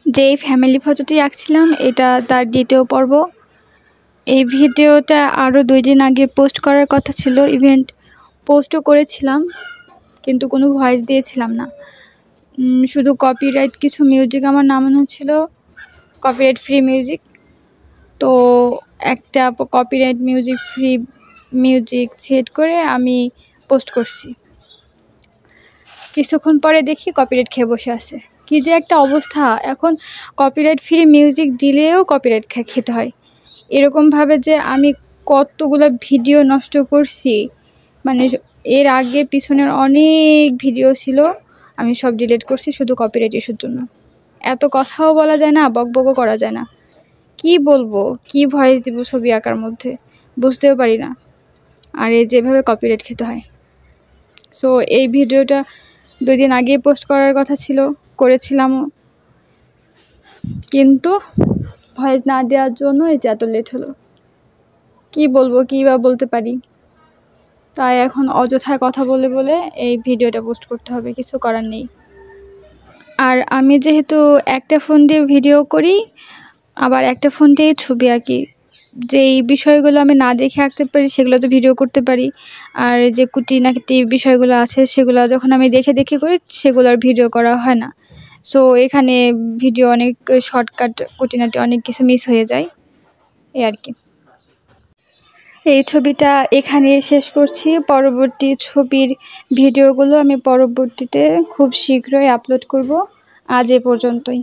যেই ফ্যামিলি ফটোটি আঁকছিলাম এটা তার দ্বিতীয় পর্ব। এই ভিডিওটা আরও 2 দিন আগে পোস্ট করার কথা ছিল, ইভেন্ট পোস্টও করেছিলাম কিন্তু কোনো ভয়েস দিয়েছিলাম না। শুধু কপিরাইট কিছু মিউজিক আমার নামানো ছিল, কপিরাইট ফ্রি মিউজিক। তো একটা কপিরাইট ফ্রি মিউজিক সেট করে আমি পোস্ট করছি। কিছুক্ষণ পরে দেখি কপিরাইট খেয়ে বসে আছে। কী যে একটা অবস্থা, এখন কপিরাইট ফ্রি মিউজিক দিলেও কপিরাইট খেতে হয়। এরকমভাবে যে আমি কতগুলো ভিডিও নষ্ট করছি, মানে এর আগে পিছনের অনেক ভিডিও ছিল, আমি সব ডিলিট করছি শুধু কপিরাইট ইস্যুর জন্য। এত কথাও বলা যায় না, বকবকও করা যায় না। কি বলবো, কি ভয়েস দিব ছবি আঁকার মধ্যে, বুঝতেও পারি না। আর এই যেভাবে কপিরাইট খেতে হয়। সো এই ভিডিওটা 2 দিন আগেই পোস্ট করার কথা ছিল, করেছিলামও, কিন্তু ভয়েস না দেওয়ার জন্য এই যে এত লেট হলো। কি বলবো, কী বা বলতে পারি, তাই এখন অযথায় কথা বলে বলে এই ভিডিওটা পোস্ট করতে হবে, কিছু করার নেই। আর আমি যেহেতু একটা ফোন দিয়ে ভিডিও করি, আবার একটা ফোন দিয়েই ছবি আঁকি, যেই বিষয়গুলো আমি না দেখে আঁকতে পারি সেগুলো তো ভিডিও করতে পারি, আর যে কুটিনাটি বিষয়গুলো আছে সেগুলো যখন আমি দেখে দেখে করি সেগুলোর ভিডিও করা হয় না। সো এখানে ভিডিও অনেক শর্টকাট, কুটিনাটি অনেক কিছু মিস হয়ে যায়, এই আর কি। এই ছবিটা এখানে শেষ করছি। পরবর্তী ছবির ভিডিওগুলো আমি পরবর্তীতে খুব শীঘ্রই আপলোড করব। আজ এ পর্যন্তই।